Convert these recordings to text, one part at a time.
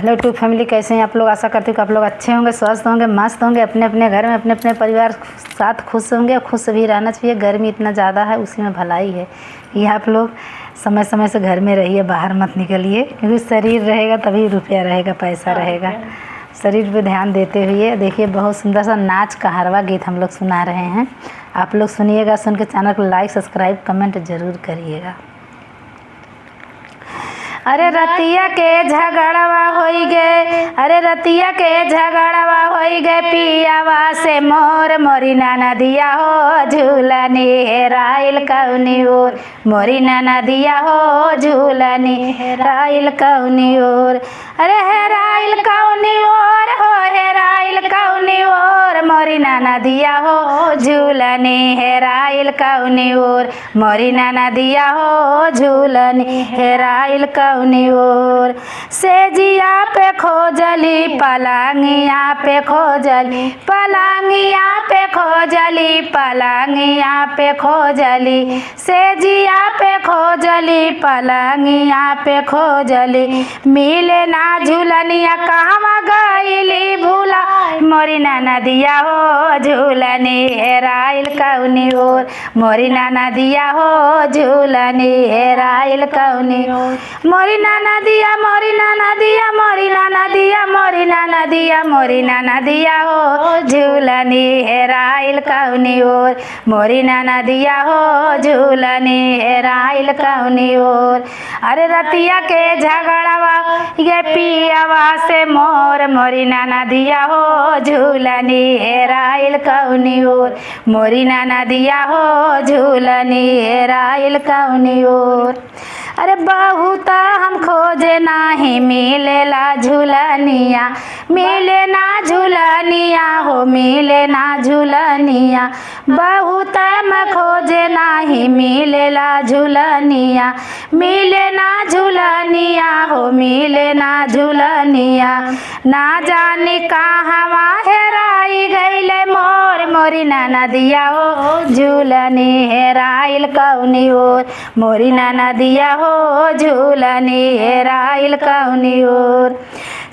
Hello two family, कैसे हैं आप लोग। आशा करती हूँ कि आप लोग अच्छे होंगे, स्वस्थ होंगे, मस्त होंगे, अपने अपने घर में अपने अपने परिवार साथ खुश होंगे। खुश भी रहना चाहिए। गर्मी इतना ज़्यादा है, उसी में भलाई है कि आप लोग समय समय से घर में रहिए, बाहर मत निकलिए, क्योंकि शरीर रहेगा तभी रुपया रहेगा, पैसा रहेगा। शरीर पे ध्यान देते हुए देखिए, बहुत सुंदर सा नाच का हरवा गीत हम लोग सुना रहे हैं। आप लोग सुनिएगा, सुन के चैनल को लाइक सब्सक्राइब कमेंट ज़रूर करिएगा। अरे रतिया के झगड़वा होई गे, अरे रतिया के झगड़वा होई गे, पियावा से मोर मोरी नदिया हो झूलनी हेराइल कौनी ओर, मोरी नदिया हो झूलनी हेराइल कौनी ओर। अरे हेराइल कौनी ओर हो, हेराइल कौनी ओर, मोरी नदिया हो झूलनी हेराइल कौनी ओर, मोरी नदिया हो झूलनी हेराइल कौनी ओर। सेजिया पे खोजली पलंगिया पे खोजली, पलंगिया पे खोजली, पलंगिया पे खोजली, सेजिया पे खोजली पलंगिया पे खोजली, मिले ना झूलनिया कहवा गईली भूला, मोरी नदिया हो झूलनी हेराइल कौनी ओर, मोरी नदिया हो झूलनी हेराइल कौनी ओर। मोरी नदिया, मोरी नदिया, मोरी नदिया, मोरी नदिया, मोरी नदिया हो झूलनी हेराइल कौनी ओर, मोरी नदिया हो झूलनी हेराइल कौनी ओर। अरे रतिया के झगड़वा ये पियावा से मोर, मोरी नदिया हो झूलनी हेराइल कौनी ओर, मोरी नदिया हो झूलनी हेराइल कौनी ओर। अरे बहुत हम खोजे नाही मिलेला झूलनिया, मिले ना झूलनिया हो, मिले ना झूलनिया, बहुत मैं खोजे नाही मिलेला झूलनिया, मिले ना झूलनिया हो, मिले ना झूलनिया, ना जाने कहवा हेराई गईले मोर, मोरी नदिया हो झूलनी हेराइल कौनी ओर, मोरी नदिया हो झूलनी हेराइल कौनी ओर।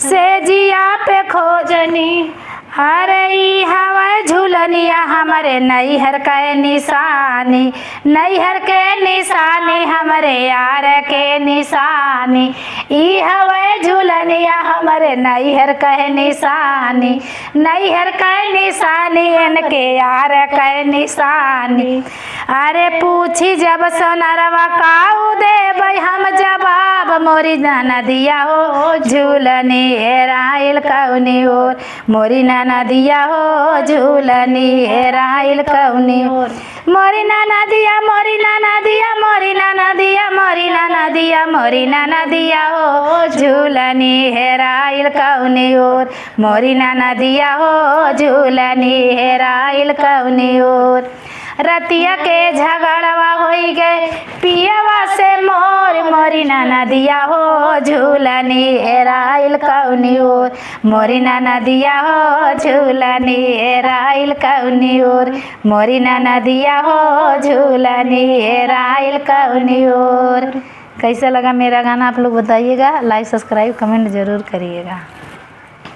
सेजिया पे खोजनी, अरे ई हवा झूलनिया हमारे नैहर के निशानी, नैहर के निशानी हमारे यार के निशानी, ई हवा झूलनिया हमारे नैहर के निशानी, नैहर के निशानी इनके यार के निशानी। अरे पूछी जब सोनरवा काऊ देबै हम जवाब, मोरी नदिया हो झूलनी हेराइल कौनी ओर, मोरी नदिया हो झूलनी हेराइल कौनी ओर। मोरी नदिया, मोरी नदिया, मोरी नदिया, मोरी नदिया, मोरी नदिया हो झूलनी हेराइल कौनी ओर, मोरी नदिया हो झूलनी हेराइल कौनी ओर। रतिया के झगड़वा होई गए पियावा से मोर, मोरी नदिया हो झूलनी हेराइल कौनी ओर, मोरी नदिया हो झूलनी हेराइल कौनी ओर, मोरी नदिया हो झूलनी हेराइल कौनी ओर। कैसा लगा मेरा गाना आप लोग बताइएगा, लाइक सब्सक्राइब कमेंट ज़रूर करिएगा।